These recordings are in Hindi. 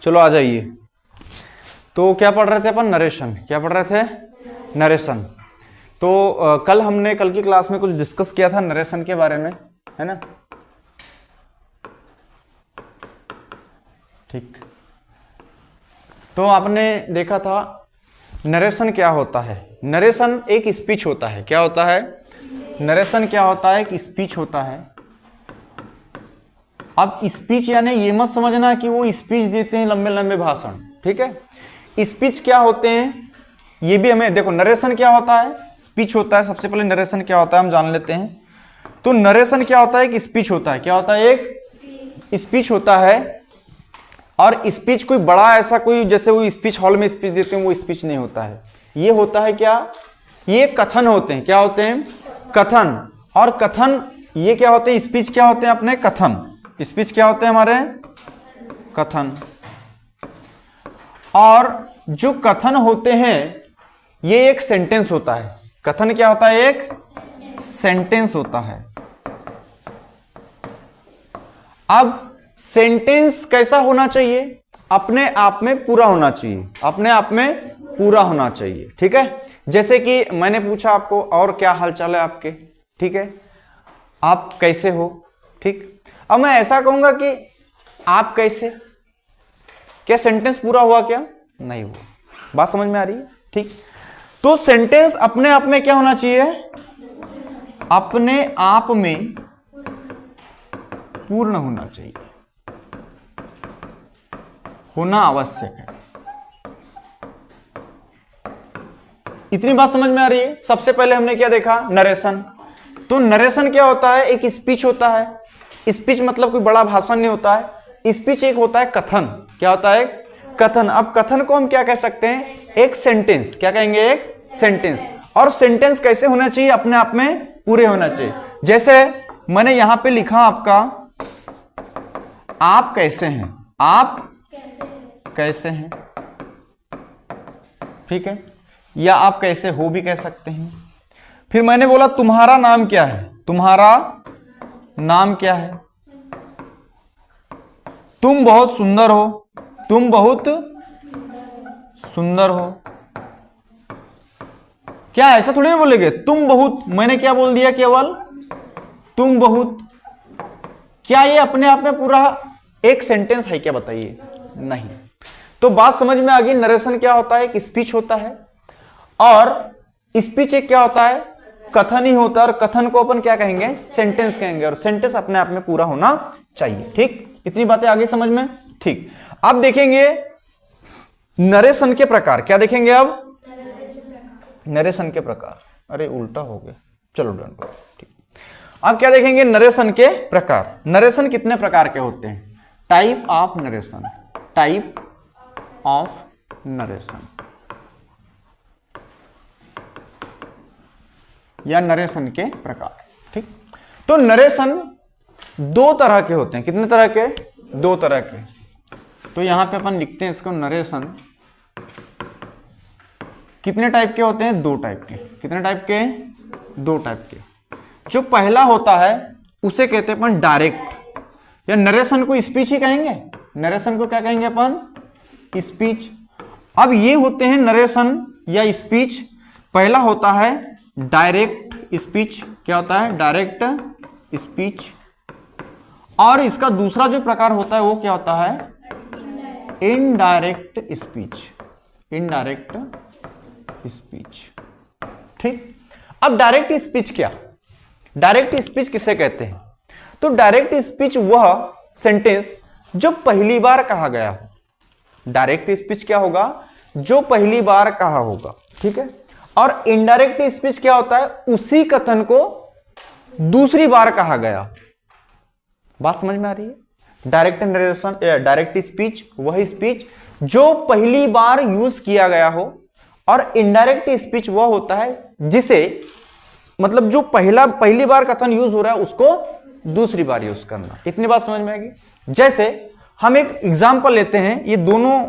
चलो आ जाइए। तो क्या पढ़ रहे थे अपन? नरेशन। क्या पढ़ रहे थे? नरेशन। तो कल की क्लास में कुछ डिस्कस किया था नरेशन के बारे में, है ना? ठीक। तो आपने देखा था नरेशन क्या होता है। नरेशन एक स्पीच होता है। क्या होता है? नरेशन क्या होता है? एक स्पीच होता है। अब स्पीच यानी ये मत समझना कि वो स्पीच देते हैं लंबे लंबे भाषण, ठीक है। स्पीच क्या होते हैं ये भी हमें देखो। नरेशन क्या होता है? स्पीच होता है। सबसे पहले नरेशन क्या होता है हम जान लेते हैं। तो नरेशन क्या होता है? एक स्पीच होता है। क्या होता है? एक स्पीच होता है। और स्पीच कोई बड़ा ऐसा कोई जैसे वो स्पीच हॉल में स्पीच देते हैं वो स्पीच नहीं होता है। ये होता है क्या? ये कथन होते हैं। क्या होते हैं? कथन। और कथन ये क्या होते हैं? स्पीच क्या होते हैं अपने? कथन। स्पीच क्या होते हैं हमारे? कथन। और जो कथन होते हैं ये एक सेंटेंस होता है। कथन क्या होता है? एक सेंटेंस होता है। अब सेंटेंस कैसा होना चाहिए? अपने आप में पूरा होना चाहिए। अपने आप में पूरा होना चाहिए, ठीक है। जैसे कि मैंने पूछा आपको और क्या हालचाल है आपके, ठीक है, आप कैसे हो, ठीक। अब मैं ऐसा कहूंगा कि आप कैसे, क्या सेंटेंस पूरा हुआ? क्या नहीं हुआ। बात समझ में आ रही है? ठीक। तो सेंटेंस अपने आप में क्या होना चाहिए? अपने आप में पूर्ण होना चाहिए, होना आवश्यक है। इतनी बात समझ में आ रही है? सबसे पहले हमने क्या देखा? नरेशन। तो नरेशन क्या होता है? एक स्पीच होता है। स्पीच मतलब कोई बड़ा भाषण नहीं होता है। स्पीच एक होता है कथन। क्या होता है? कथन। अब कथन को हम क्या कह सकते हैं? एक सेंटेंस। क्या कहेंगे? एक सेंटेंस। और सेंटेंस कैसे होना चाहिए? अपने आप में पूरे होना चाहिए। जैसे मैंने यहां पे लिखा आपका, आप कैसे हैं? आप कैसे हैं, ठीक है। या आप कैसे हो भी कह सकते हैं। फिर मैंने बोला तुम्हारा नाम क्या है? तुम्हारा नाम क्या है? तुम बहुत सुंदर हो। तुम बहुत सुंदर हो। क्या ऐसा थोड़ी ना बोलेंगे तुम बहुत? मैंने क्या बोल दिया? केवल तुम बहुत। क्या ये अपने आप में पूरा एक सेंटेंस है? क्या बताइए? नहीं। तो बात समझ में आ गई। नरेशन क्या होता है? एक स्पीच होता है। और स्पीच एक क्या होता है? कथन ही होता है। और कथन को अपन क्या कहेंगे? सेंटेंस कहेंगे। और सेंटेंस अपने आप में पूरा होना चाहिए, ठीक। इतनी बातें आगे समझ में? ठीक। अब देखेंगे नरेशन के प्रकार। क्या देखेंगे अब? नरेशन के प्रकार। अरे उल्टा हो गया, चलो डन। ठीक। अब क्या देखेंगे? नरेशन के प्रकार। नरेशन कितने प्रकार के होते हैं? Type of narration. Type of narration या नरेशन के प्रकार, ठीक। तो नरेशन दो तरह के होते हैं। कितने तरह के? दो तरह के। तो यहां पे अपन लिखते हैं इसको नरेशन कितने टाइप के होते हैं? दो टाइप के। कितने टाइप के? दो टाइप के। जो पहला होता है उसे कहते हैं अपन डायरेक्ट, या नरेशन को स्पीच ही कहेंगे। नरेशन को क्या कहेंगे अपन? स्पीच। अब ये होते हैं नरेशन या स्पीच। पहला होता है डायरेक्ट स्पीच। क्या होता है? Direct speech. और इसका दूसरा जो प्रकार होता है वो क्या होता है? Indirect speech. इनडायरेक्ट स्पीच, ठीक। अब डायरेक्ट स्पीच क्या? डायरेक्ट स्पीच किसे कहते हैं? तो डायरेक्ट स्पीच वह सेंटेंस जो पहली बार कहा गया हो। डायरेक्ट स्पीच क्या होगा? जो पहली बार कहा होगा, ठीक है। और इनडायरेक्ट स्पीच क्या होता है? उसी कथन को दूसरी बार कहा गया। बात समझ में आ रही है? डायरेक्ट नरेशन, डायरेक्ट स्पीच वह स्पीच जो पहली बार यूज किया गया हो। और इनडायरेक्ट स्पीच वह होता है जिसे मतलब जो पहली बार कथन यूज हो रहा है उसको दूसरी बार यूज करना। इतनी बात समझ में आएगी? जैसे हम एक एग्जांपल लेते हैं। ये दोनों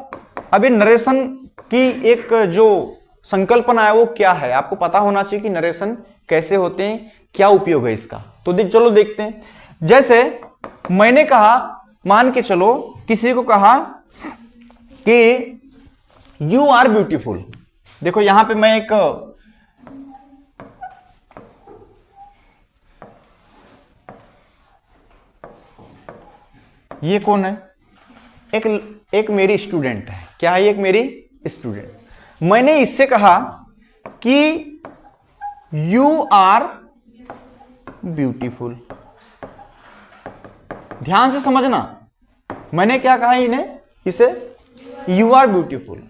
अभी नरेशन की एक जो संकल्पना है वो क्या है, आपको पता होना चाहिए कि नरेशन कैसे होते हैं, क्या उपयोग है इसका। तो चलो देखते हैं। जैसे मैंने कहा, मान के चलो किसी को कहा कि यू आर ब्यूटीफुल। देखो यहां पे मैं एक ये कौन है? एक मेरी स्टूडेंट है। क्या है? एक मेरी स्टूडेंट। मैंने इससे कहा कि यू आर ब्यूटीफुल। ध्यान से समझना, मैंने क्या कहा इन्हें, इसे यू आर ब्यूटीफुल।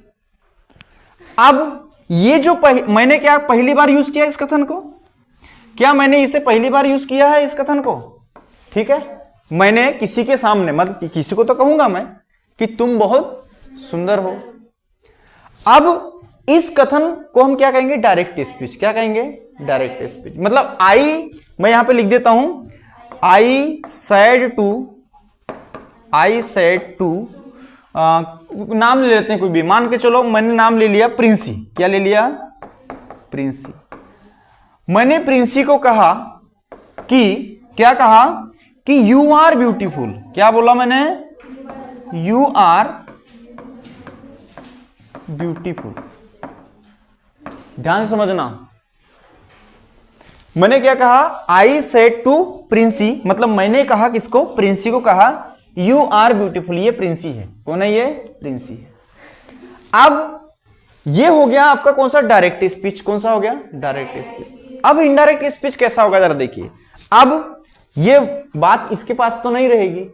अब ये जो मैंने क्या पहली बार यूज किया इस कथन को? क्या मैंने इसे पहली बार यूज किया है इस कथन को? ठीक है, मैंने किसी के सामने, मतलब किसी को तो कहूंगा मैं कि तुम बहुत सुंदर हो। अब इस कथन को हम क्या कहेंगे? Direct speech. क्या कहेंगे? Direct speech. मतलब आई, मैं यहां पे लिख देता हूं, आई सेड टू, नाम ले लेते हैं कोई भी, मान के चलो मैंने नाम ले लिया प्रिंसी। क्या ले लिया? प्रिंसी। मैंने प्रिंसी को कहा कि, क्या कहा कि यू आर ब्यूटीफुल। क्या बोला मैंने? You are beautiful. ध्यान से समझना, मैंने क्या कहा? आई सेड टू प्रिंसी, मतलब मैंने कहा किसको? प्रिंसी को कहा यू आर ब्यूटीफुल। ये प्रिंसी है। कौन है ये? प्रिंसी है। अब ये हो गया आपका कौन सा? Direct speech. कौन सा हो गया? Direct speech. अब इनडायरेक्ट स्पीच कैसा होगा जरा देखिए। अब ये बात इसके पास तो नहीं रहेगी,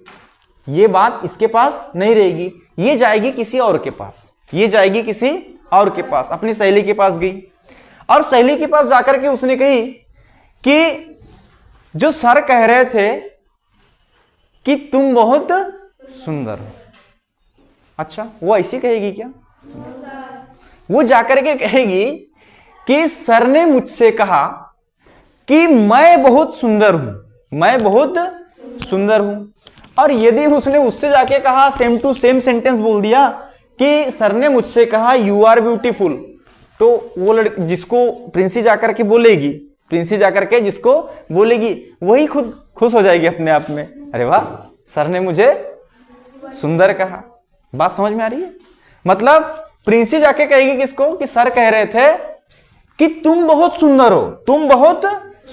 ये बात इसके पास नहीं रहेगी, ये जाएगी किसी और के पास, ये जाएगी किसी और के पास। अपनी सहेली के पास गई और सहेली के पास जाकर के उसने कही कि जो सर कह रहे थे कि तुम बहुत सुंदर हो। अच्छा, वो ऐसी कहेगी क्या? वो जाकर के कहेगी कि सर ने मुझसे कहा कि मैं बहुत सुंदर हूं, मैं बहुत सुंदर हूं। और यदि उसने उससे जाके कहा, सेम टू सेम सेंटेंस बोल दिया कि सर ने मुझसे कहा यू आर ब्यूटीफुल, तो वो लड़की जिसको प्रिंसी जाकर के बोलेगी, प्रिंसी जाकर के जिसको बोलेगी वही खुद खुश हो जाएगी अपने आप में। अरे वाह, सर ने मुझे सुंदर कहा। बात समझ में आ रही है? मतलब प्रिंसी जाके कहेगी किसको? कि सर कह रहे थे कि तुम बहुत सुंदर हो, तुम बहुत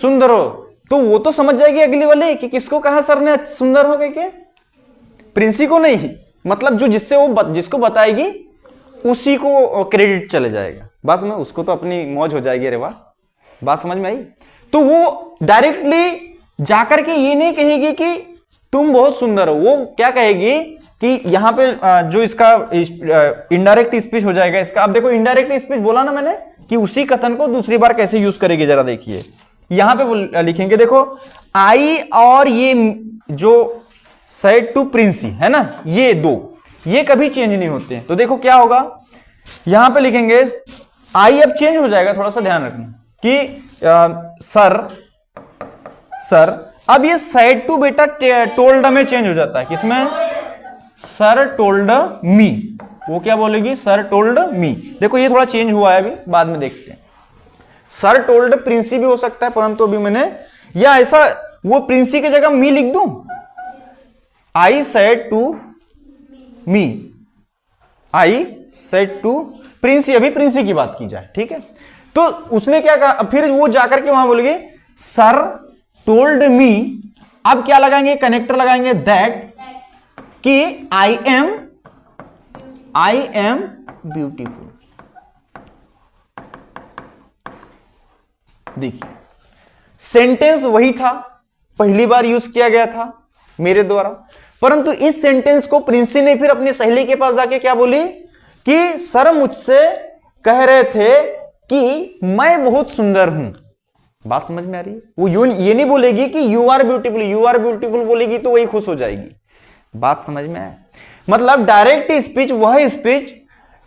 सुंदर हो। तो वो तो समझ जाएगी अगली वाली कि किसको कहा सर ने सुंदर हो के? प्रिंसी को नहीं, मतलब जो जिससे वो जिसको बताएगी उसी को क्रेडिट चले जाएगा। बस में उसको तो अपनी मौज हो जाएगी। अरे वाह, बात समझ में आई? तो वो डायरेक्टली जाकर के ये नहीं कहेगी कि तुम बहुत सुंदर हो, वो क्या कहेगी कि यहां पे जो इसका इनडायरेक्ट स्पीच हो जाएगा इसका। अब देखो इनडायरेक्ट स्पीच बोला ना मैंने कि उसी कथन को दूसरी बार कैसे यूज करेगी, जरा देखिए। यहां पे लिखेंगे, देखो आई और ये जो सेड टू प्रिंसी है ना, ये दो, ये कभी चेंज नहीं होते हैं। तो देखो क्या होगा, यहां पे लिखेंगे आई, अब चेंज हो जाएगा, थोड़ा सा ध्यान रखना कि सर। अब ये सेड टू बेटा टोल्ड में चेंज हो जाता है। किसमें? सर टोल्ड मी। वो क्या बोलेगी? सर टोल्ड मी। देखो ये थोड़ा चेंज हुआ है, अभी बाद में देखते हैं। सर टोल्ड प्रिंसी भी हो सकता है, परंतु अभी मैंने, या ऐसा वो प्रिंसी की जगह मी लिख दूं, I said to me, I said to Princy. अभी प्रिंसी की बात की जाए, ठीक है? तो उसने क्या कहा, फिर वो जाकर के वहां बोलेगी सर टोल्ड मी। अब क्या लगाएंगे? कनेक्टर लगाएंगे दैट, कि आई एम ब्यूटीफुल। देखिए सेंटेंस वही था, पहली बार यूज किया गया था मेरे द्वारा, परंतु इस सेंटेंस को प्रिंसी ने फिर अपनी सहेली के पास जाके क्या बोली कि सर मुझसे कह रहे थे कि मैं बहुत सुंदर हूं। बात समझ में आ रही है? वो ये नहीं बोलेगी कि you are beautiful, you are beautiful बोलेगी तो वही खुश हो जाएगी। बात समझ में आए? मतलब डायरेक्ट स्पीच वह स्पीच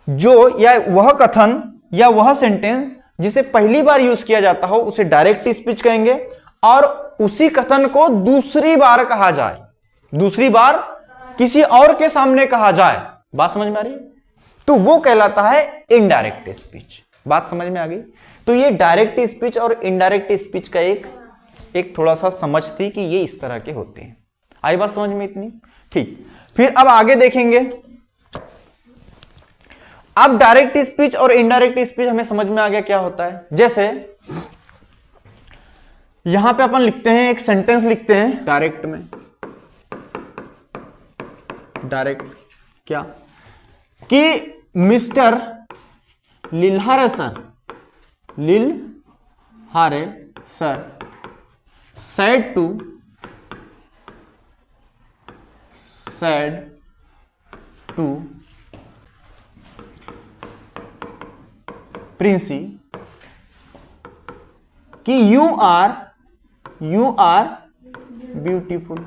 जो, या वह कथन या वह सेंटेंस जिसे पहली बार यूज किया जाता हो उसे डायरेक्ट स्पीच कहेंगे, और उसी कथन को दूसरी बार कहा जाए, दूसरी बार किसी और के सामने कहा जाए। बात समझ में आ रही है? तो वो कहलाता है इनडायरेक्ट स्पीच। बात समझ में आ गई? तो ये डायरेक्ट स्पीच और इनडायरेक्ट स्पीच का एक थोड़ा सा समझ थी कि ये इस तरह के होते हैं। आई बात समझ में इतनी? ठीक। फिर अब आगे देखेंगे, अब डायरेक्ट स्पीच और इनडायरेक्ट स्पीच हमें समझ में आ गया क्या होता है। जैसे यहां पे अपन लिखते हैं, एक सेंटेंस लिखते हैं डायरेक्ट में, डायरेक्ट क्या कि mister Lilhare sir, Lilhare sir said to Princy कि यू आर ब्यूटीफुल।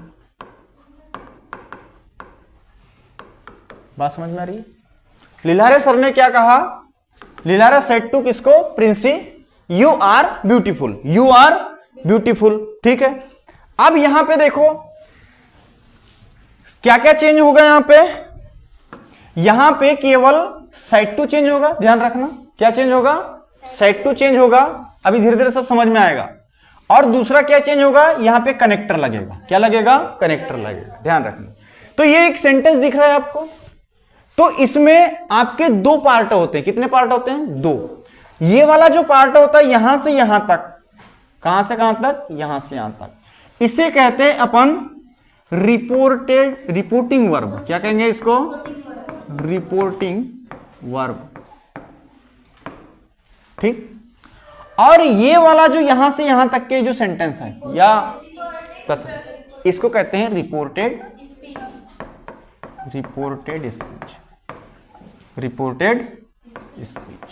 बात समझ में आ रही है? लिल्हारे सर ने क्या कहा? लिल्हारे सेड टू किसको? Princy, you are beautiful, you are beautiful. ठीक है, अब यहां पे देखो क्या क्या चेंज होगा। यहां पे केवल सेड टू चेंज होगा, ध्यान रखना। क्या चेंज होगा? सेड टू चेंज होगा। अभी धीरे धीरे सब समझ में आएगा। और दूसरा क्या चेंज होगा? यहां पे कनेक्टर लगेगा। क्या लगेगा? कनेक्टर लगेगा, ध्यान रखना। तो ये एक सेंटेंस दिख रहा है आपको। तो इसमें आपके दो पार्ट होते हैं। कितने पार्ट होते हैं? दो। ये वाला जो पार्ट होता है यहां से यहां तक, कहां से कहां तक? यहां से यहां तक, इसे कहते हैं अपन रिपोर्टिंग वर्ब। क्या कहेंगे इसको? Reporting verb. ठीक। और ये वाला जो यहां से यहां तक के जो सेंटेंस है या इसको कहते हैं रिपोर्टेड स्पीच।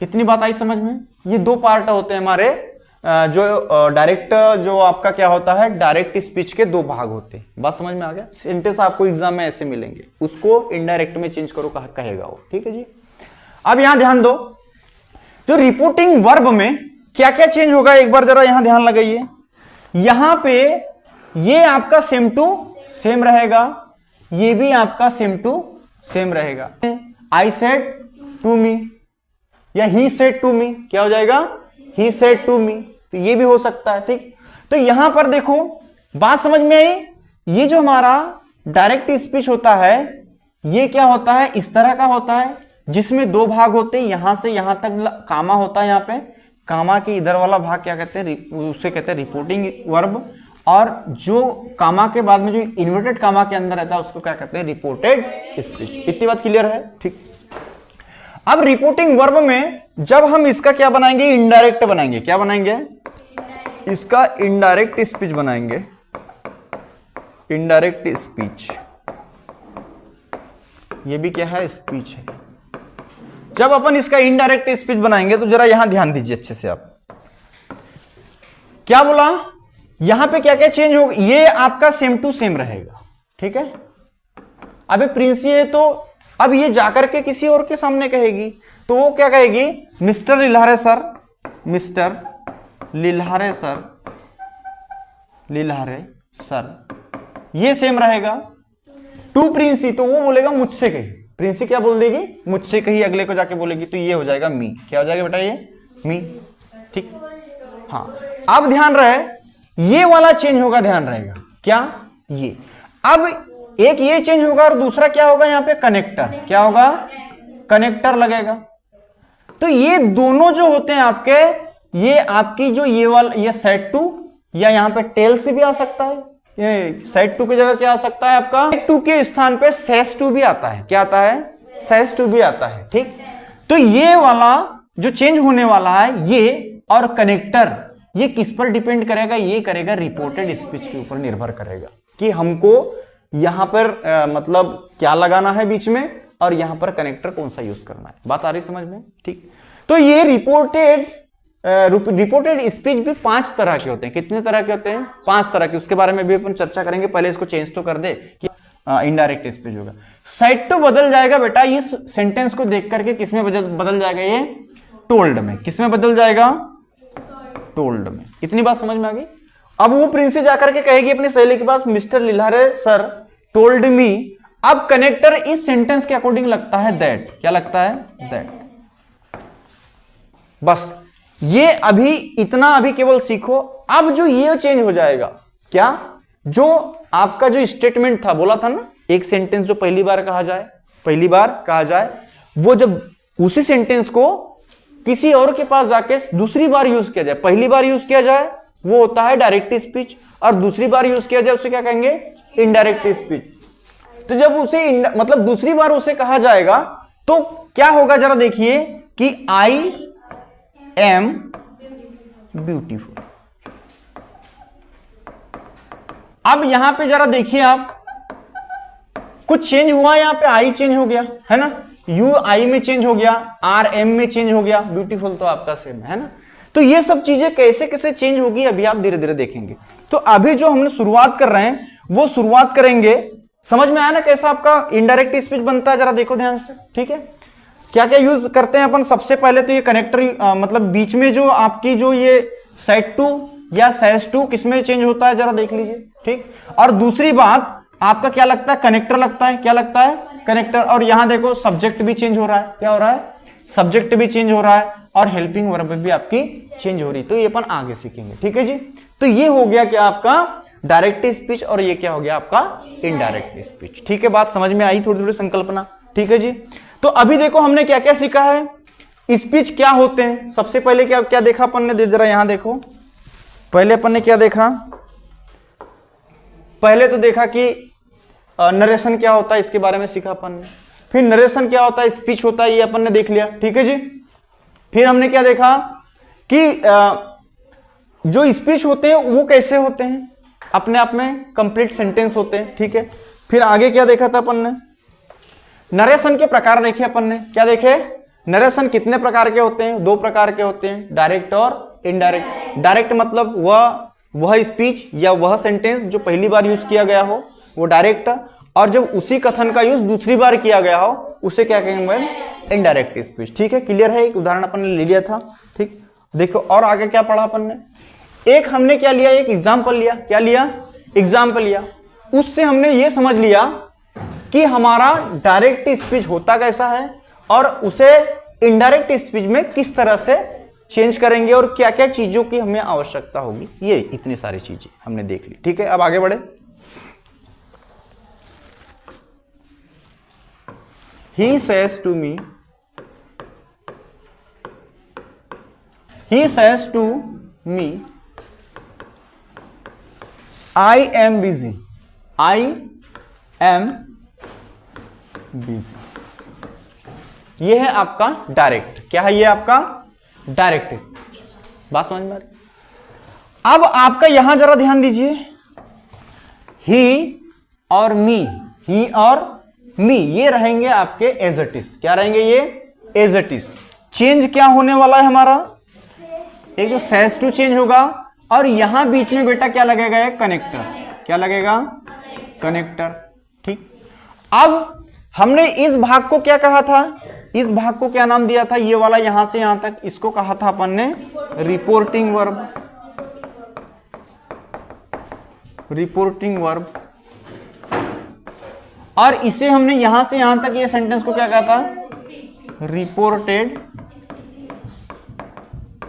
इतनी बात आई समझ में? ये दो पार्ट होते हैं हमारे, जो डायरेक्ट, जो आपका क्या होता है, डायरेक्ट स्पीच के दो भाग होते हैं। बात समझ में आ गया? सेंटेंस आपको एग्जाम में ऐसे मिलेंगे, उसको इनडायरेक्ट में चेंज करो कहेगा वो। ठीक है जी। अब यहां ध्यान दो, जो रिपोर्टिंग वर्ब में क्या क्या चेंज होगा, एक बार जरा यहां ध्यान लगाइए। यहां पे ये आपका सेम टू सेम रहेगा, ये भी आपका सेम टू सेम रहेगा। आई सेड टू मी या ही सेड टू मी, क्या हो जाएगा? He said to me. तो ये भी हो सकता है। ठीक। तो यहां पर देखो, बात समझ में आई? ये जो हमारा डायरेक्ट स्पीच होता है ये क्या होता है? इस तरह का होता है, जिसमें दो भाग होते हैं। यहां से यहां तक कामा होता है। यहां पे कामा के इधर वाला भाग क्या कहते हैं? उसे कहते हैं रिपोर्टिंग वर्ब। और जो कामा के बाद में जो इन्वर्टेड कामा के अंदर रहता है उसको क्या कहते हैं? Reported speech. इतनी बात क्लियर है? ठीक। अब रिपोर्टिंग वर्ब में जब हम इसका क्या बनाएंगे? इनडायरेक्ट बनाएंगे। क्या बनाएंगे? इसका इनडायरेक्ट स्पीच बनाएंगे। इनडायरेक्ट स्पीच, ये भी क्या है? स्पीच है। जब अपन इसका इनडायरेक्ट स्पीच बनाएंगे तो जरा यहां ध्यान दीजिए अच्छे से। आप क्या बोला? यहां पे क्या क्या चेंज होगा? ये आपका सेम टू सेम रहेगा। ठीक है। अबे प्रिंसी है तो अब ये जाकर के किसी और के सामने कहेगी तो वो क्या कहेगी? Mister Lilhare sir, mister Lilhare sir, Lilhare sir, ये सेम रहेगा। टू प्रिंसी तो वो बोलेगा मुझसे कही। प्रिंसी क्या बोल देगी? मुझसे कही। अगले को जाके बोलेगी तो ये हो जाएगा मी। क्या हो जाएगा बेटा? ये मी। ठीक। हाँ, अब ध्यान रहे, ये वाला चेंज होगा, ध्यान रहेगा। क्या? ये। अब एक ये चेंज होगा और दूसरा क्या होगा? यहां पे कनेक्टर। क्या होगा? कनेक्टर लगेगा। तो ये दोनों जो होते हैं आपके, ये आपकी जो ये वाला, ये सेड टू, या यहां पे टेल से भी आ सकता है। ये सेड टू की जगह क्या आ सकता है आपका? सेड टू के स्थान पे सेस टू भी आता है। क्या आता है? सेस टू भी आता है। ठीक। तो ये वाला जो चेंज होने वाला है, ये और कनेक्टर, ये किस पर डिपेंड करेगा? ये करेगा रिपोर्टेड स्पीच के ऊपर निर्भर करेगा कि हमको यहां पर मतलब क्या लगाना है बीच में, और यहां पर कनेक्टर कौन सा यूज करना है। बात आ रही समझ में? ठीक। तो ये रिपोर्टेड स्पीच भी 5 तरह के होते हैं। कितने तरह के होते हैं? 5 तरह के। उसके बारे में भी अपन चर्चा करेंगे। पहले इसको चेंज तो कर दे कि इनडायरेक्ट स्पीच होगा। सेड टू बदल जाएगा बेटा इस सेंटेंस को देख करके। किसमें बदल जाएगा? ये टोल्ड में। किसमें बदल जाएगा? टोल्ड में। इतनी बात समझ में आ गई? अब वो प्रिंसी जाकर के कहेगी अपनी सहेली के पास, mister Lilhare sir told me. अब कनेक्टर इस सेंटेंस के अकॉर्डिंग लगता है दैट। क्या लगता है? दैट। बस ये अभी इतना अभी केवल सीखो। अब जो ये चेंज हो जाएगा, क्या? जो आपका जो स्टेटमेंट था, बोला था ना, एक सेंटेंस जो पहली बार कहा जाए, पहली बार कहा जाए, वो जब उसी सेंटेंस को किसी और के पास जाके दूसरी बार यूज किया जाए, पहली बार यूज किया जाए वो होता है डायरेक्ट स्पीच, और दूसरी बार यूज किया जाए उसे क्या कहेंगे, इनडायरेक्ट स्पीच। तो जब उसे मतलब दूसरी बार उसे कहा जाएगा तो क्या होगा, जरा देखिए कि आई एम ब्यूटीफुल। अब यहां पे जरा देखिए आप, कुछ चेंज हुआ, यहां पे आई चेंज हो गया है ना, यू आई में चेंज हो गया, आर एम में चेंज हो गया, ब्यूटीफुल तो आपका सेम है ना। तो ये सब चीजें कैसे कैसे चेंज होगी अभी आप धीरे धीरे देखेंगे। तो अभी जो हमने शुरुआत कर रहे हैं वो शुरुआत करेंगे, समझ में आया ना कैसा आपका इनडायरेक्ट स्पीच बनता है, जरा देखो ध्यान से, ठीक है। क्या क्या यूज करते हैं अपन, सबसे पहले तो ये कनेक्टर मतलब बीच में जो आपकी जो ये सेट टू या सेस टू किसमें चेंज होता है, जरा देख लीजिए, ठीक। और दूसरी बात आपका क्या लगता है, कनेक्टर लगता है, क्या लगता है, कनेक्टर। और यहां देखो सब्जेक्ट भी चेंज हो रहा है, क्या हो रहा है, सब्जेक्ट भी चेंज हो रहा है, और हेल्पिंग वर्ब भी आपकी चेंज हो रही है। तो ये अपन आगे सीखेंगे, ठीक है जी। तो ये हो गया क्या आपका डायरेक्ट स्पीच, और ये क्या हो गया आपका इनडायरेक्ट स्पीच, ठीक है। बात समझ में आई थोड़ी थोड़ी संकल्पना, ठीक है जी। तो अभी देखो हमने क्या क्या सीखा है, स्पीच क्या होते हैं। सबसे पहले क्या क्या देखा अपन ने, जरा यहां देखो, पहले अपन ने क्या देखा, पहले तो देखा कि नरेशन क्या होता है, इसके बारे में सीखा अपन ने। फिर नरेशन क्या होता है, स्पीच होता है, ये अपन ने देख लिया, ठीक है जी। फिर हमने क्या देखा कि जो स्पीच होते हैं वो कैसे होते हैं, अपने आप में कंप्लीट सेंटेंस होते हैं, ठीक है। फिर आगे क्या देखा था अपन ने, नरेशन के प्रकार देखे अपन ने, क्या देखे, नरेशन कितने प्रकार के होते हैं, 2 प्रकार के होते हैं, डायरेक्ट और इनडायरेक्ट। डायरेक्ट मतलब वह स्पीच या वह सेंटेंस जो पहली बार यूज किया गया हो वो डायरेक्ट, और जब उसी कथन का यूज दूसरी बार किया गया हो उसे क्या कहेंगे, इनडायरेक्ट स्पीच, ठीक है। क्लियर है, एक उदाहरण अपन ने ले लिया था, ठीक। देखो और आगे क्या पढ़ा अपन ने, एक हमने क्या लिया, एक एग्जाम्पल लिया, क्या लिया, एग्जाम्पल लिया। उससे हमने ये समझ लिया कि हमारा डायरेक्ट स्पीच होता कैसा है और उसे इनडायरेक्ट स्पीच में किस तरह से चेंज करेंगे और क्या क्या चीजों की हमें आवश्यकता होगी, ये इतनी सारी चीजें हमने देख ली, ठीक है। अब आगे बढ़े। He says to me, he says to me, I am busy, I am busy। ये है आपका डायरेक्ट, क्या है ये आपका डायरेक्ट स्पीच, बात समझ में आ रही। अब आपका यहां जरा ध्यान दीजिए, ही और मी, ही और मी ये रहेंगे आपके एज इट इज, क्या रहेंगे ये एज इट इज। चेंज क्या होने वाला है हमारा, एक जो सेस टू चेंज होगा, और यहां बीच में बेटा क्या लगेगा, एक कनेक्टर, क्या लगेगा, कनेक्टर, ठीक। अब हमने इस भाग को क्या कहा था, इस भाग को क्या नाम दिया था, ये वाला यहां से यहां तक, इसको कहा था अपन ने रिपोर्टिंग वर्ब, रिपोर्टिंग वर्ब। और इसे हमने यहां से यहां तक ये सेंटेंस को क्या कहा था, रिपोर्टेड,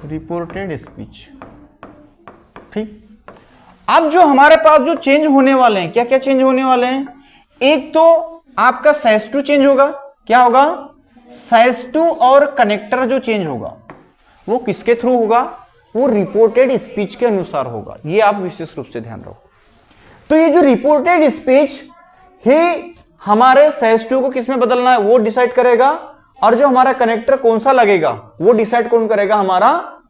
रिपोर्टेड स्पीच, ठीक। अब जो हमारे पास जो चेंज होने वाले हैं, क्या क्या चेंज होने वाले हैं, एक तो आपका सेस टू चेंज होगा, क्या होगा, सेस टू, और कनेक्टर जो चेंज होगा वो किसके थ्रू होगा, वो रिपोर्टेड स्पीच के अनुसार होगा, ये आप विशेष रूप से ध्यान रखो। तो ये जो रिपोर्टेड स्पीच ही हमारे सेस टू को किसमें बदलना है वो डिसाइड करेगा, और जो हमारा कनेक्टर कौन सा लगेगा वो डिसाइड कौन करेगा, हमारा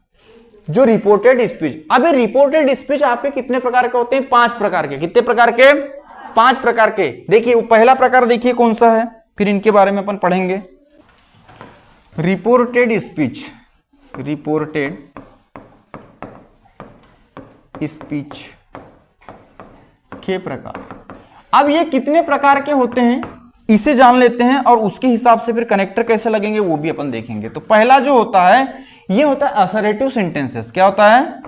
जो रिपोर्टेड स्पीच। अब ये रिपोर्टेड स्पीच आपके कितने प्रकार के होते हैं, 5 प्रकार के, कितने प्रकार के, 5 प्रकार के। देखिए पहला प्रकार देखिए कौन सा है, फिर इनके बारे में अपन पढ़ेंगे। रिपोर्टेड स्पीच, रिपोर्टेड स्पीच के प्रकार। अब ये कितने प्रकार के होते हैं इसे जान लेते हैं, और उसके हिसाब से फिर कनेक्टर कैसे लगेंगे वो भी अपन देखेंगे। तो पहला जो होता है ये होता है असरेटिव सेंटेंसेस, क्या होता है,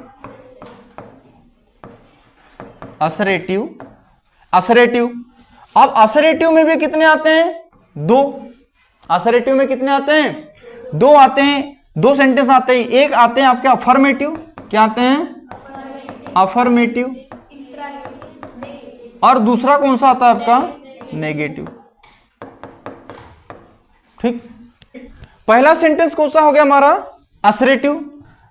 असरेटिव, असरेटिव। अब असरेटिव में भी कितने आते हैं, 2। असरेटिव में कितने आते हैं, 2 आते हैं, 2 सेंटेंस आते हैं। एक आते हैं आपके अफर्मेटिव, क्या आते हैं, अफर्मेटिव, और दूसरा कौन सा आता है आपका, नेगेटिव। ठीक, पहला सेंटेंस कौन सा हो गया हमारा, असर्टिव,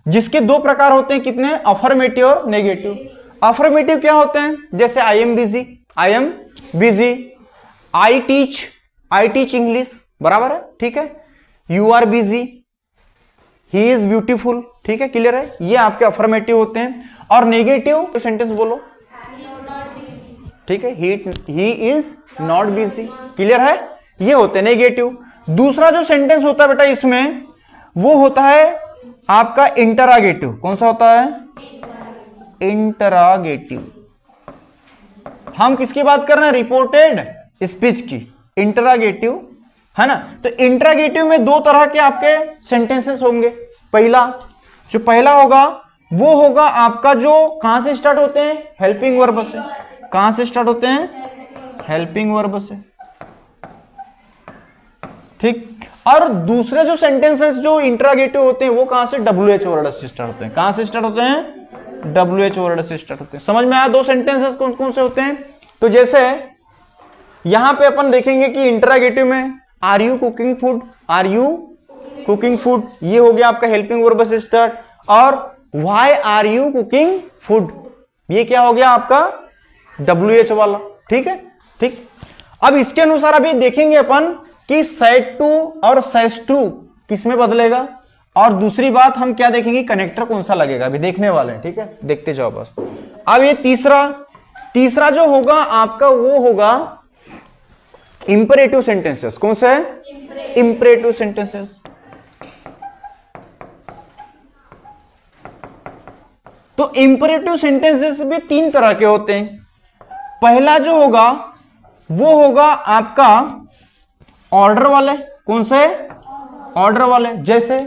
जिसके दो प्रकार होते हैं, कितने, अफर्मेटिव और नेगेटिव। अफर्मेटिव क्या होते हैं, जैसे I am busy, I am busy, I teach English, बराबर है, ठीक है, you are busy, he is beautiful, ठीक है, क्लियर है, ये आपके अफर्मेटिव होते हैं। और नेगेटिव सेंटेंस बोलो, ठीक है, he is not busy, clear है, ये होते हैं नेगेटिव। दूसरा जो सेंटेंस होता है बेटा इसमें, वो होता है आपका इंटरागेटिव। कौन सा होता है, इंटरागेटिव। हम किसकी बात कर रहे हैं, रिपोर्टेड स्पीच की, इंटरागेटिव, है ना। तो इंटरागेटिव में दो तरह के आपके सेंटेंसेस होंगे। पहला होगा वो होगा आपका जो कहां से स्टार्ट होते हैं, हेल्पिंग वर्ब से। कहां से स्टार्ट होते हैं, हेल्पिंग वर्ब से, ठीक। और दूसरे जो सेंटेंसेस जो इंटरागेटिव होते हैं वो कहां से, WH वर्ड से स्टार्ट होते हैं। कहां से स्टार्ट होते हैं, WH वर्ड से स्टार्ट होते हैं। समझ में आया दो सेंटेंसेस कौन कौन से होते हैं। तो जैसे यहां पे अपन देखेंगे कि इंटरागेटिव में are you cooking food, are you cooking food, ये हो गया आपका हेल्पिंग वर्ब से स्टार्ट। और why are you cooking food, ये क्या हो गया आपका, WH वाला, ठीक है, ठीक। अब इसके अनुसार अभी देखेंगे अपन कि सेड टू और सेज टू किसमें बदलेगा, और दूसरी बात हम क्या देखेंगे, कनेक्टर कौन सा लगेगा, अभी देखने वाले हैं, ठीक है, देखते जाओ बस। अब ये तीसरा जो होगा आपका वो होगा इंपरेटिव सेंटेंसेस। कौन सा है, इंपरेटिव सेंटेंसेस। तो इंपरेटिव सेंटेंसेस भी तीन तरह के होते हैं। पहला जो होगा वो होगा आपका ऑर्डर वाले। कौन से, ऑर्डर वाले, जैसे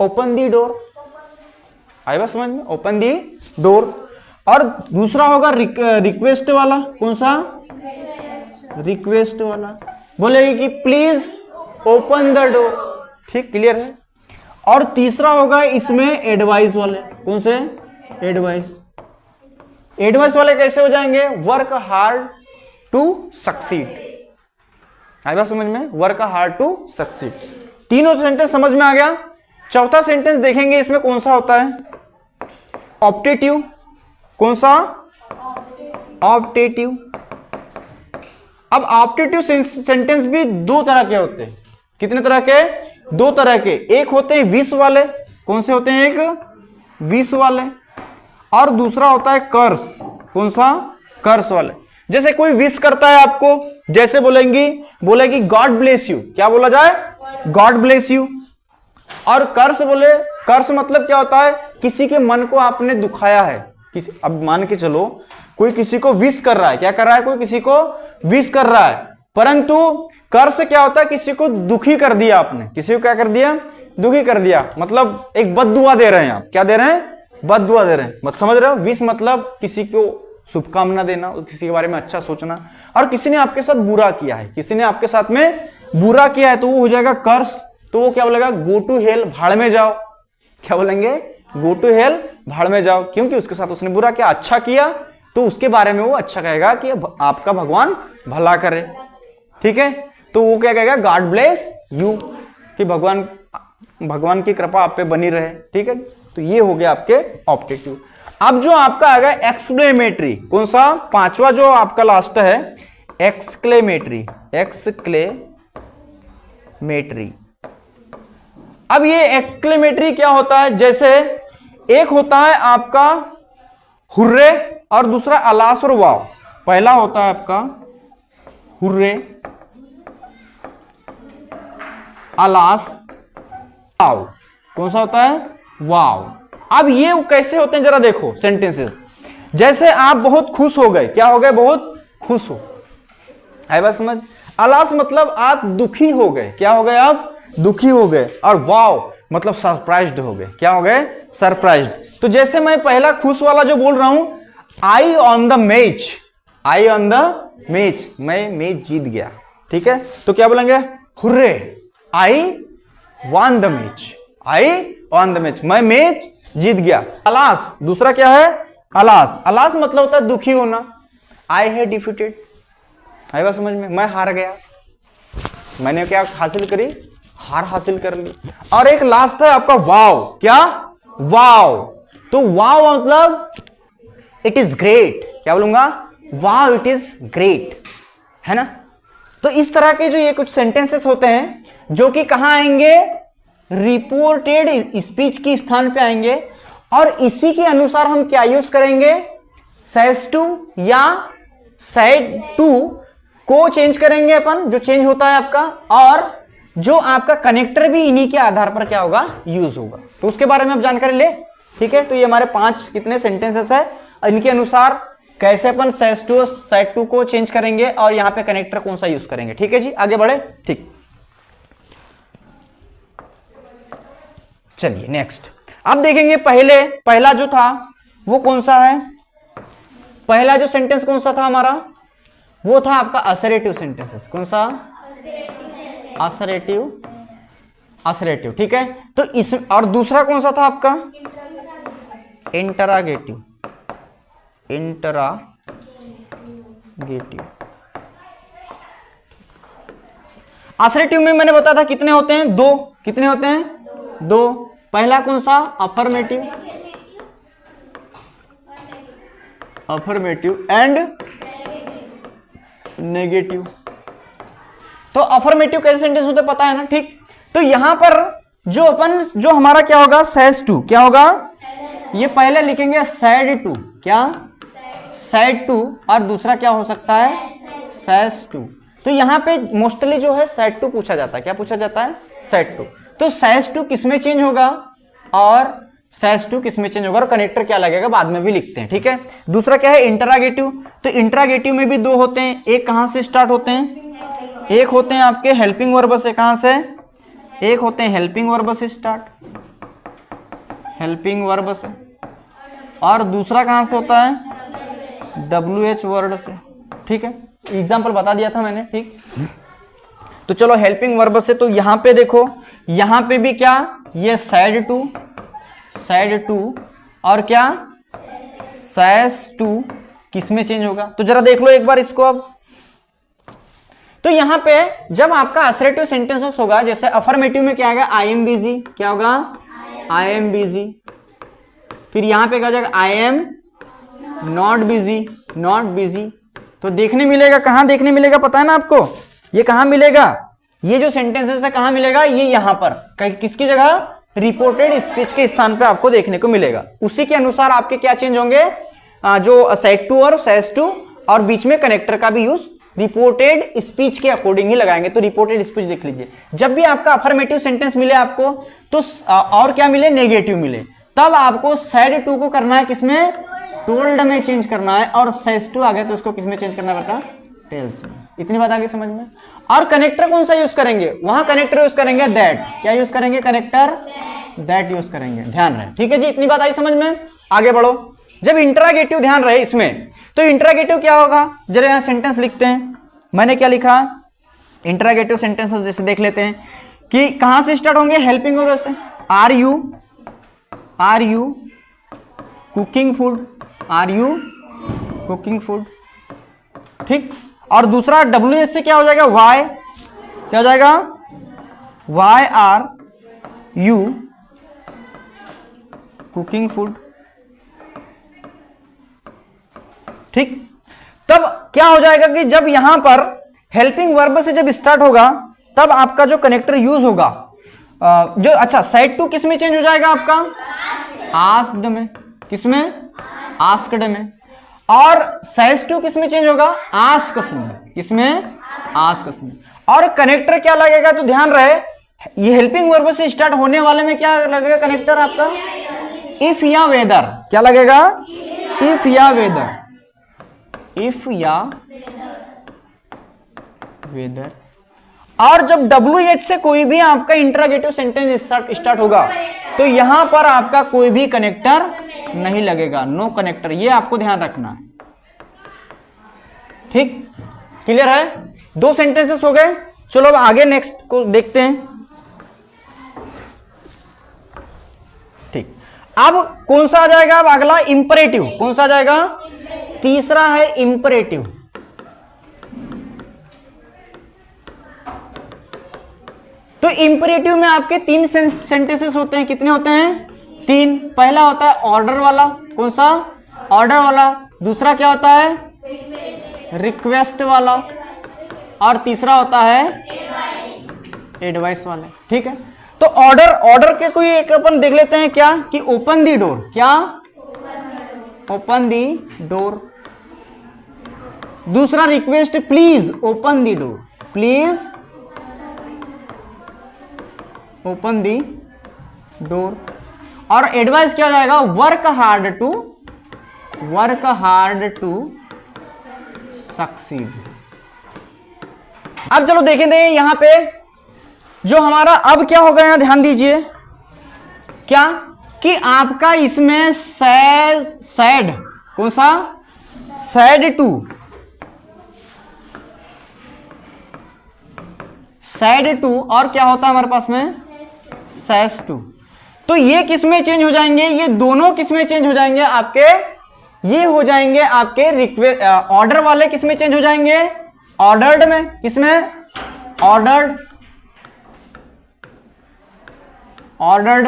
ओपन दी डोर, आई बात समझ में, ओपन दी डोर। और दूसरा होगा रिक्वेस्ट वाला। कौन सा, रिक्वेस्ट वाला, बोलेगी कि प्लीज ओपन द डोर, ठीक, क्लियर है। और तीसरा होगा इसमें एडवाइस वाले। कौन से, एडवाइस वाले कैसे हो जाएंगे, वर्क हार्ड टू सक्सीड, आई बात समझ में, वर्क हार्ड टू सक्सीड। तीनों सेंटेंस समझ में आ गया। चौथा सेंटेंस देखेंगे इसमें कौन सा होता है, ऑप्टेटिव। कौन सा, ऑप्टेटिव। अब ऑप्टेटिव सेंटेंस भी दो तरह के होते हैं। कितने तरह के, दो तरह के। एक होते हैं विश वाले। कौन से होते हैं, एक विश वाले, और दूसरा होता है कर्स। कौन सा, कर्स वाले। जैसे कोई विश करता है आपको, जैसे बोलेगी गॉड ब्लेस यू, क्या बोला जाए, गॉड ब्लेस यू। और कर्स कर्स मतलब क्या होता है, किसी के मन को आपने दुखाया है। अब मान के चलो कोई किसी को विश कर रहा है, क्या कर रहा है, कोई किसी को विश कर रहा है, परंतु कर्स क्या होता है, किसी को दुखी कर दिया आपने, किसी को क्या कर दिया, दुखी कर दिया, मतलब एक बद्दुआ दे रहे हैं आप। क्या दे रहे हैं, बद्दुआ दे रहे हैं। मत समझ रहे हो, विश मतलब किसी को शुभकामना देना, किसी के बारे में अच्छा सोचना। और किसी ने आपके साथ बुरा किया है, किसी ने आपके साथ में बुरा किया है, तो वो हो जाएगा कर्स। तो वो क्या बोलेगा, गो टू हेल, भाड़ में जाओ। क्या बोलेंगे, गो टू हेल, भाड़ में जाओ, क्योंकि उसके साथ उसने बुरा किया। अच्छा किया तो उसके बारे में वो अच्छा कहेगा कि आपका भगवान भला करे, ठीक है। तो वो क्या कहेगा, गॉड ब्लेस यू, कि भगवान की कृपा आप पे बनी रहे, ठीक है। तो ये हो गया आपके ऑप्टेटिव। अब जो आपका आएगा एक्सक्लेमेटरी। कौन सा, पांचवा जो आपका लास्ट है, एक्सक्लेमेटरी। एक्सक्लेमेटरी। अब ये एक्सक्लेमेटरी क्या होता है, जैसे एक होता है आपका हुर्रे और दूसरा अलास और वाव। पहला होता है आपका हुर्रे, अलास, वाव। कौन सा होता है, वाव। अब ये कैसे होते हैं जरा देखो सेंटेंसेस। जैसे आप बहुत खुश हो गए, क्या हो गए, बहुत खुश हो, है बात समझ। अलास मतलब आप दुखी हो गए, क्या हो गए, आप दुखी हो गए। और वाव मतलब सरप्राइज्ड हो गए, क्या हो गए, सरप्राइज्ड। तो जैसे मैं पहला खुश वाला जो बोल रहा हूं, I won the match, I won the match, मैं मैच जीत गया, ठीक है। तो क्या बोलेंगे, hurray, I won the match, I won the match, मैं मैच जीत गया। अलास दूसरा क्या है, अलास। अलास मतलब होता है दुखी होना, आई हैव डिफीटेड, आई बात समझ में, मैं हार गया, मैंने क्या हासिल करी, हार हासिल कर ली। और एक लास्ट है आपका वाव, क्या, वाव। तो वाव मतलब इट इज ग्रेट, क्या बोलूंगा, वाव इट इज ग्रेट, है ना। तो इस तरह के जो ये कुछ सेंटेंसेस होते हैं जो कि कहां आएंगे, रिपोर्टेड स्पीच के स्थान पे आएंगे, और इसी के अनुसार हम क्या यूज करेंगे, सेज टू या सेड टू को चेंज करेंगे अपन, जो चेंज होता है आपका, और जो आपका कनेक्टर भी इन्हीं के आधार पर क्या होगा, यूज होगा। तो उसके बारे में आप जानकारी ले, ठीक है। तो ये हमारे 5 कितने सेंटेंसेस है, इनके अनुसार कैसे अपन सेज टू सेड टू को चेंज करेंगे और यहां पे कनेक्टर कौन सा यूज करेंगे, ठीक है जी। आगे बढ़े, ठीक। चलिए नेक्स्ट अब देखेंगे, पहला जो था वो कौन सा है, पहला जो सेंटेंस कौन सा था हमारा, वो था आपका असरेटिव सेंटेंसेस। कौन सा, असरेटिव, असरेटिव, ठीक है। तो इस, और दूसरा कौन सा था आपका, इंटरागेटिव, इंटरागेटिव। असरेटिव में मैंने बताया था कितने होते हैं, 2, कितने होते हैं, 2। पहला कौन सा, अफर्मेटिव, अफर्मेटिव एंड नेगेटिव। तो अफर्मेटिव कैसे सेंटेंस होते पता है ना, ठीक। तो यहां पर जो हमारा क्या होगा, सेज टू, क्या होगा, ये पहले लिखेंगे सैड टू, क्या, सैड टू, और दूसरा क्या हो सकता है, सेज टू। तो यहां पे मोस्टली जो है सैड टू पूछा जाता है, क्या पूछा जाता है, सैड टू। तो सेज टू किसमें चेंज होगा और सेज टू किसमें चेंज होगा, और कनेक्टर क्या लगेगा बाद में भी लिखते हैं, ठीक है। दूसरा क्या है, इंटरागेटिव। तो इंटरागेटिव में भी 2 होते हैं, एक कहां से स्टार्ट होते हैं, एक होते हैं आपके हेल्पिंग वर्ब से, कहां से, एक होते हैं हेल्पिंग वर्ब से स्टार्ट, हेल्पिंग वर्ब से, और दूसरा कहां से होता है, WH वर्ड से, ठीक है। एग्जाम्पल बता दिया था मैंने, ठीक। तो चलो हेल्पिंग वर्ब से, तो यहां पे देखो, यहां पे भी क्या, ये सैड टू, सैड टू, और क्या, सेज टू किसमें चेंज होगा, तो जरा देख लो एक बार इसको अब। तो यहां पे जब आपका असरेटिव सेंटेंसेस होगा, जैसे अफर्मेटिव में क्या आएगा, आई एम बिजी, क्या होगा, आई एम बिजी। फिर यहां पे क्या हो जाएगा, I am not busy, not busy. तो देखने मिलेगा, कहां देखने मिलेगा पता है ना आपको, ये कहां मिलेगा, ये जो सेंटेंसेस है कहां मिलेगा, ये यहां पर किसकी जगह, रिपोर्टेड स्पीच के स्थान पे आपको देखने को मिलेगा। उसी के अनुसार आपके क्या चेंज होंगे, जो सेड टू और सेज टू, और बीच में कनेक्टर का भी यूज रिपोर्टेड स्पीच के अकॉर्डिंग ही लगाएंगे। तो रिपोर्टेड स्पीच देख लीजिए, जब भी आपका अफर्मेटिव सेंटेंस मिले आपको, तो और क्या मिले, नेगेटिव मिले, तब आपको सेड टू को करना है किसमें, टोल्ड में चेंज करना है, और सेज टू आ गया तो उसको किसमें चेंज करना बेटा, टेल्स में। इतनी बात आगे समझ में। और कनेक्टर कौन सा यूज करेंगे, वहां कनेक्टर यूज करेंगे दैट, क्या यूज करेंगे, कनेक्टर दैट यूज करेंगे, ध्यान रहे, ठीक है जी। इतनी बात आई समझ में, आगे बढ़ो। जब इंटरागेटिव, ध्यान रहे इसमें, तो इंटरागेटिव क्या होगा, जरा यहां सेंटेंस लिखते हैं, मैंने क्या लिखा, इंटरागेटिव सेंटेंसेस जैसे देख लेते हैं कि कहां से स्टार्ट होंगे, हेल्पिंग वर्ब से, are you cooking food, are you cooking food, ठीक। और दूसरा WH से क्या हो जाएगा, वाई, क्या हो जाएगा, why are you cooking food, ठीक। तब क्या हो जाएगा कि जब यहां पर हेल्पिंग वर्ब से जब स्टार्ट होगा, तब आपका जो कनेक्टर यूज होगा, जो, अच्छा, साइड टू किस में चेंज हो जाएगा आपका, आस्क्ड में, किसमें, आस्क्ड में, और सेज टू किस में चेंज होगा, आस्क्स में, किसमें, आस्क्स में। और कनेक्टर क्या लगेगा, तो ध्यान रहे, ये हेल्पिंग वर्ब से स्टार्ट होने वाले में क्या लगेगा कनेक्टर आपका, इफ या वेदर, क्या लगेगा, इफ या वेदर, इफ या वेदर। और जब WH से कोई भी आपका इंटरोगेटिव सेंटेंस स्टार्ट होगा, तो यहां पर आपका कोई भी कनेक्टर नहीं लगेगा, नो कनेक्टर, ये आपको ध्यान रखना है, ठीक, क्लियर है। 2 सेंटेंसेस हो गए, चलो अब आगे नेक्स्ट को देखते हैं, ठीक। अब कौन सा आ जाएगा, अब अगला इंपरेटिव, कौन सा आ जाएगा, तीसरा है इंपरेटिव। तो इंपरेटिव में आपके 3 सेंटेंसेस होते हैं। कितने होते हैं? 3। पहला होता है ऑर्डर वाला। कौन सा? ऑर्डर वाला। दूसरा क्या होता है? रिक्वेस्ट वाला। और तीसरा होता है एडवाइस वाला। ठीक है, तो ऑर्डर के कोई एक अपन देख लेते हैं क्या कि ओपन दी डोर। क्या? Open the door. दूसरा request, please open the door. Please open the door. और एडवाइस क्या हो जाएगा? Work hard to succeed. अब चलो देखेंगे यहां पे जो हमारा अब क्या होगा, यहां ध्यान दीजिए क्या कि आपका इसमें सैड कौन सा? सैड टू और क्या होता है हमारे पास में? सैस टू। तो ये किस में चेंज हो जाएंगे? ये दोनों किस में चेंज हो जाएंगे? आपके ये हो जाएंगे आपके रिक्वेस्ट ऑर्डर वाले किस में चेंज हो जाएंगे? ऑर्डर्ड में। किस में? ऑर्डर्ड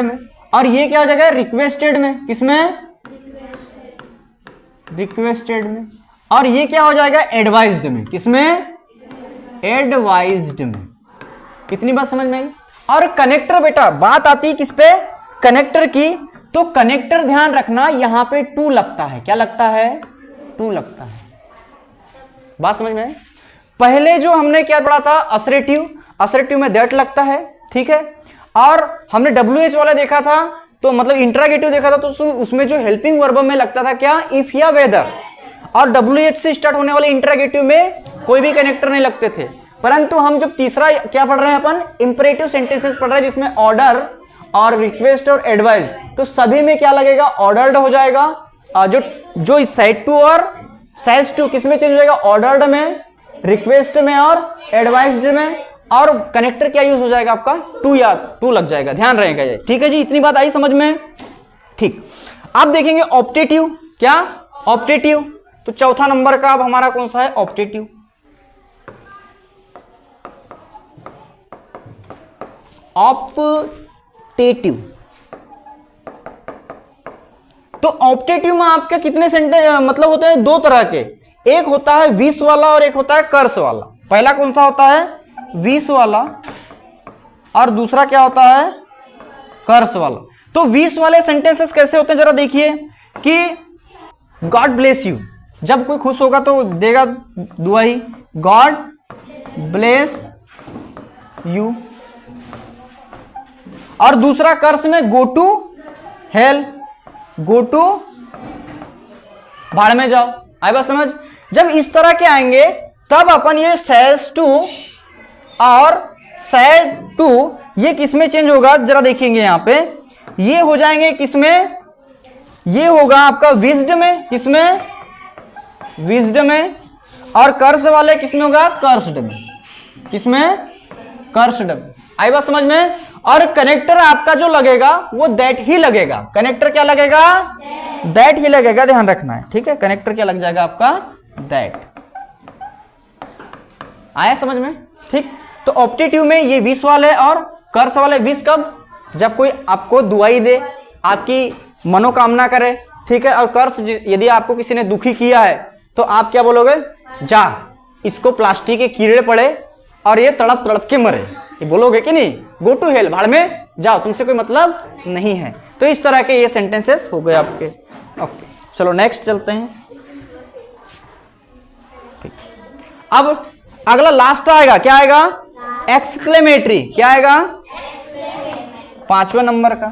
में। और ये क्या हो जाएगा? रिक्वेस्टेड में। किस में? रिक्वेस्टेड में। और ये क्या हो जाएगा? एडवाइज्ड में। किस में? एडवाइज्ड में। कितनी बात समझ में आई? और कनेक्टर बेटा बात आती है किस पे? कनेक्टर की। तो कनेक्टर ध्यान रखना यहां पे टू लगता है। क्या लगता है? टू लगता है। बात समझ में आई? पहले जो हमने क्या पढ़ा था? असरेटिव में दैट लगता है। ठीक है, और हमने WH वाला देखा था, तो मतलब इंट्रागेटिव देखा था, तो उसमें जो हेल्पिंग वर्ब में लगता था क्या? इफ या वेदर। और WH से स्टार्ट होने वाले इंट्रागेटिव में कोई भी कनेक्टर नहीं लगते थे। परंतु हम जब तीसरा क्या पढ़ रहे हैं अपन? इंपरेटिव सेंटेंसेस पढ़ रहे हैं जिसमें ऑर्डर और रिक्वेस्ट और एडवाइस, तो सभी में क्या लगेगा? ऑर्डर्ड हो जाएगा। जो सैड टू और सैस टू किस में चेंज हो जाएगा? ऑर्डर्ड में, रिक्वेस्ट में और एडवाइस्ड में। और कनेक्टर क्या यूज हो जाएगा आपका? टू लग जाएगा। ध्यान रहेगा ये। ठीक है जी, इतनी बात आई समझ में? ठीक। अब देखेंगे ऑप्टेटिव। क्या? ऑप्टेटिव। तो चौथा नंबर का अब हमारा कौन सा है? ऑप्टेटिव। ऑप्टेटिव। तो ऑप्टेटिव में आपके कितने सेंटेंस मतलब होते हैं? 2 तरह के। एक होता है विश वाला और एक होता है कर्स वाला। पहला कौन सा होता है? विश वाला। और दूसरा क्या होता है? कर्स वाला। तो विश वाले सेंटेंसेस कैसे होते हैं जरा देखिए कि गॉड ब्लेस यू। जब कोई खुश होगा तो देगा दुआ ही, गॉड ब्लेस यू। और दूसरा कर्स में go to hell, go to भाड़ में जाओ। आई बात समझ? जब इस तरह के आएंगे तब अपन ये सैस टू और सैड टू ये किसमें चेंज होगा जरा देखेंगे। यहां पे ये हो जाएंगे किसमें? ये होगा आपका विज्ड में। किसमें? विज्ड में। और कर्स वाले किसमें होगा? कर्स्ड में। किसमें? कर्स्ड में। आई बात समझ में? और कनेक्टर आपका जो लगेगा वो दैट ही लगेगा। कनेक्टर क्या लगेगा? दैट ही लगेगा। ध्यान रखना है। ठीक है, कनेक्टर क्या लग जाएगा आपका? दैट। आया समझ में? ठीक। तो ऑप्टेटिव में ये विश वाले और कर्स वाले। विश कब? जब कोई आपको दुआई दे, आपकी मनोकामना करे। ठीक है, और कर्स यदि आपको किसी ने दुखी किया है तो आप क्या बोलोगे? जा इसको प्लास्टिक के कीड़े पड़े और ये तड़प तड़प के मरे, ये बोलोगे कि नहीं? गो टू हेल, भाड़ में जाओ, तुमसे कोई मतलब नहीं है। तो इस तरह के ये सेंटेंसेस हो गए आपके। ओके, चलो नेक्स्ट चलते हैं। ठीक, अब अगला लास्ट आएगा। क्या आएगा? एक्सक्लेमेटरी। क्या आएगा? 5वें नंबर का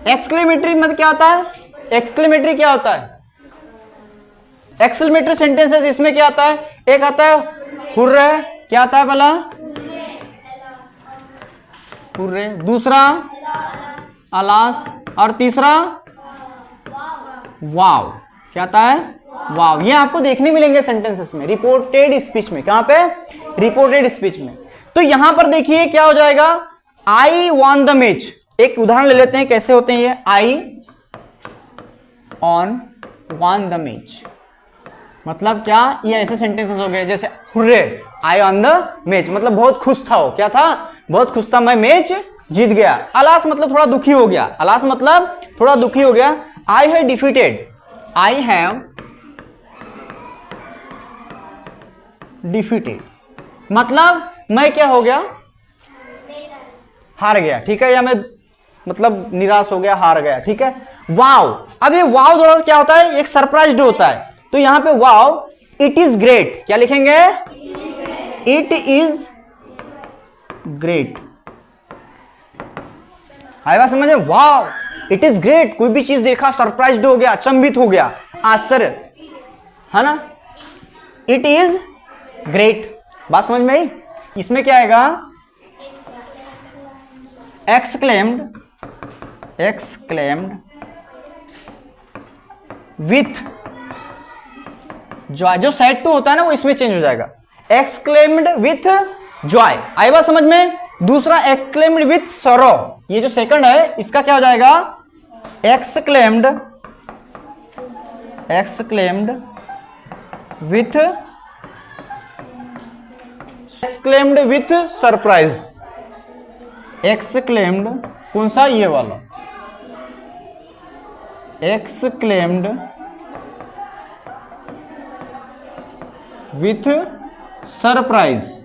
एक्सक्लेमेटरी मतलब क्या होता है? एक्सक्लेमेटरी क्या होता है? एक्सक्लेमेटरी सेंटेंसेस इसमें क्या आता है? एक आता है हुर्रे। क्या आता है पहला? हुर्रे। दूसरा अलास। और तीसरा वाव। क्या आता है? वाव। ये आपको देखने मिलेंगे सेंटेंसेस में, रिपोर्टेड स्पीच में। कहां पे? रिपोर्टेड स्पीच में। तो यहां पर देखिए क्या हो जाएगा? आई वॉन द मैच। एक उदाहरण ले लेते हैं कैसे होते हैं ये। आई ऑन वॉन द मैच। मतलब क्या, ये ऐसे सेंटेंसेस हो गए जैसे hurray I won the match, मतलब बहुत खुश था वो, क्या था, बहुत खुश था, मैं मैच जीत गया। अलास मतलब थोड़ा दुखी हो गया, अलास मतलब थोड़ा दुखी हो गया। I have defeated, I have defeated मतलब मैं क्या हो गया, हार गया, ठीक है, या मैं मतलब निराश हो गया, हार गया, ठीक है। वाव, अब ये वाव थोड़ा क्या होता है, एक सरप्राइज्ड होता है, तो यहां पे वाव इट इज ग्रेट, क्या लिखेंगे, इट इज ग्रेट। आएगा समझ में, वाव इट इज ग्रेट, कोई भी चीज देखा सरप्राइज्ड हो गया, अचंभित हो गया, आश्चर्य, है ना, इट इज ग्रेट। बात समझ में आई। इसमें क्या आएगा, एक्सक्लेम्ड, एक्सक्लेम्ड विथ जॉय, जो सेड टू होता है ना वो इसमें चेंज हो जाएगा, एक्सक्लेम्ड विथ जॉय। आई बात समझ में। दूसरा एक्सक्लेम्ड विथ सरो, ये जो सेकंड है इसका क्या हो जाएगा, exclaimed, exclaimed with, exclaimed with surprise, exclaimed कौन सा, ये वाला, एक्सक्लेम्ड विथ सरप्राइज।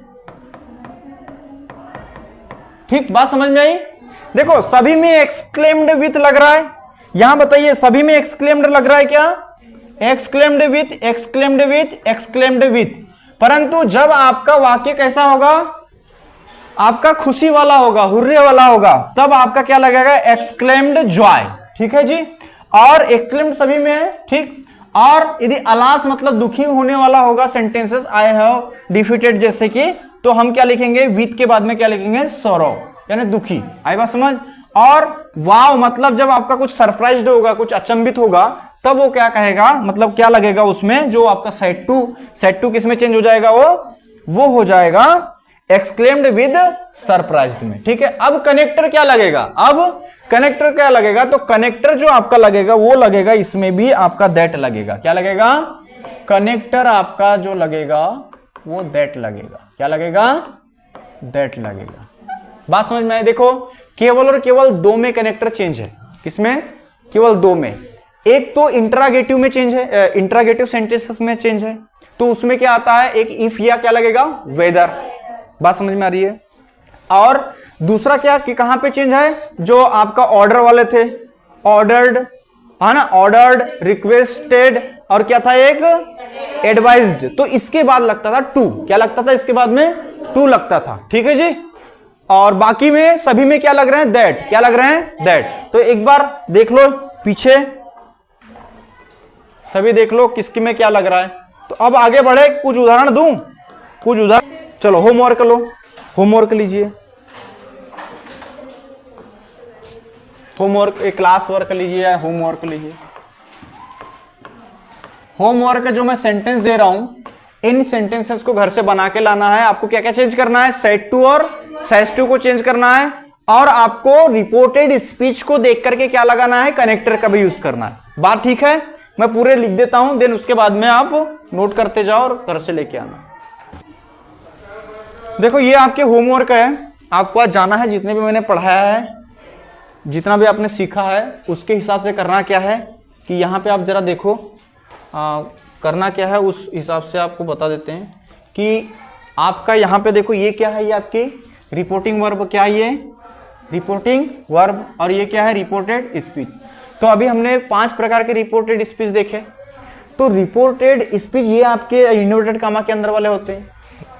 ठीक, बात समझ में आई। देखो सभी में एक्सक्लेम्ड विथ लग रहा है, यहां बताइए सभी में एक्सक्लेम्ड लग रहा है क्या, exclaimed with, exclaimed with, exclaimed with, परंतु जब आपका वाक्य कैसा होगा, आपका खुशी वाला होगा, हुर्रे वाला होगा, तब आपका क्या लगेगा, एक्सक्लेम्ड जॉय, ठीक है जी। और एक्सक्लेम्ड सभी में है, ठीक। और यदि अलास मतलब दुखी होने वाला होगा सेंटेंसेस, आई हैव डिफीटेड जैसे कि, तो हम क्या लिखेंगे, विथ के बाद में क्या लिखेंगे, सॉरो, यानी दुखी। आई बात समझ। और वाव मतलब जब आपका कुछ सरप्राइज्ड होगा, कुछ अचंभित होगा, तब वो क्या कहेगा, मतलब क्या लगेगा उसमें, जो आपका सेड टू, सेड टू किस में चेंज हो जाएगा, वो हो जाएगा एक्सक्लेम्ड विद सरप्राइज्ड में, ठीक है। अब कनेक्टर क्या लगेगा, अब कनेक्टर क्या लगेगा, तो कनेक्टर जो आपका लगेगा वो लगेगा, इसमें भी आपका दैट लगेगा, क्या लगेगा, कनेक्टर आपका जो लगेगा वो दैट लगेगा, क्या लगेगा, दैट लगेगा। बात समझ में आई। देखो केवल और केवल दो में कनेक्टर चेंज है, किसमें, केवल दो में। एक तो इंटरागेटिव में चेंज है, इंटरागेटिव सेंटेंसेस में चेंज है, तो उसमें क्या आता है, एक इफ या क्या लगेगा, वेदर। बात समझ में आ रही है। और दूसरा क्या कि कहां पे चेंज है, जो आपका ऑर्डर वाले थे, ऑर्डर्ड, है ना, ऑर्डर्ड, रिक्वेस्टेड, और क्या था एक एडवाइज्ड, तो इसके बाद लगता था टू, क्या लगता था, इसके बाद में टू लगता था, ठीक है जी। और बाकी में सभी में क्या लग रहे हैं, दैट, क्या लग रहे हैं, दैट। तो एक बार देख लो पीछे, सभी देख लो किसकी में क्या लग रहा है। तो अब आगे बढ़े, कुछ उदाहरण दूं, कुछ उदाहरण, चलो होमवर्क लो, होमवर्क लीजिए, होमवर्क, एक क्लास वर्क लीजिए, होमवर्क लीजिए। होमवर्क जो मैं सेंटेंस दे रहा हूं, इन सेंटेंसेस को घर से बना के लाना है। आपको क्या क्या चेंज करना है, सेड टू और सेज टू को चेंज करना है, और आपको रिपोर्टेड स्पीच को देख करके क्या लगाना है, कनेक्टर का भी यूज करना है। बात ठीक है, मैं पूरे लिख देता हूं, देन उसके बाद में आप नोट करते जाओ और घर से लेके आना। देखो ये आपके होमवर्क है, आपको आज जाना है, जितने भी मैंने पढ़ाया है, जितना भी आपने सीखा है, उसके हिसाब से करना क्या है कि यहाँ पे आप जरा देखो, करना क्या है उस हिसाब से आपको बता देते हैं कि आपका यहाँ पे देखो, ये क्या है, ये आपकी रिपोर्टिंग वर्ब, क्या है ये रिपोर्टिंग वर्ब, और ये क्या है, रिपोर्टेड स्पीच। तो अभी हमने 5 प्रकार के रिपोर्टेड स्पीच देखे। तो रिपोर्टेड स्पीच ये आपके इन्वर्टेड कामा के अंदर वाले होते हैं,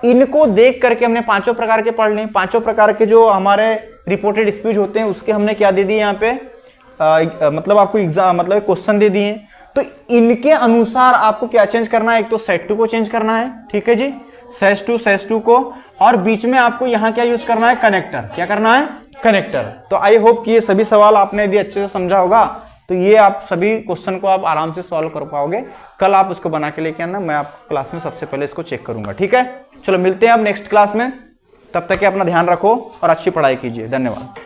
इनको देख करके हमने 5 प्रकार के पढ़ लें। 5 प्रकार के जो हमारे रिपोर्टेड स्पीच होते हैं उसके हमने क्या दे दिए यहाँ पे, मतलब आपको एग्जाम, मतलब क्वेश्चन दे दिए। तो इनके अनुसार आपको क्या चेंज करना है, एक तो सेड टू को चेंज करना है, ठीक है जी, सेज टू को, और बीच में आपको यहाँ क्या यूज करना है, कनेक्टर, क्या करना है, कनेक्टर। तो आई होप कि ये सभी सवाल आपने यदि अच्छे से समझा होगा, तो ये आप सभी क्वेश्चन को आप आराम से सॉल्व कर पाओगे। कल आप उसको बना के लेके आना, मैं आप क्लास में सबसे पहले इसको चेक करूंगा, ठीक है। चलो मिलते हैं अब नेक्स्ट क्लास में, तब तक के अपना ध्यान रखो और अच्छी पढ़ाई कीजिए। धन्यवाद।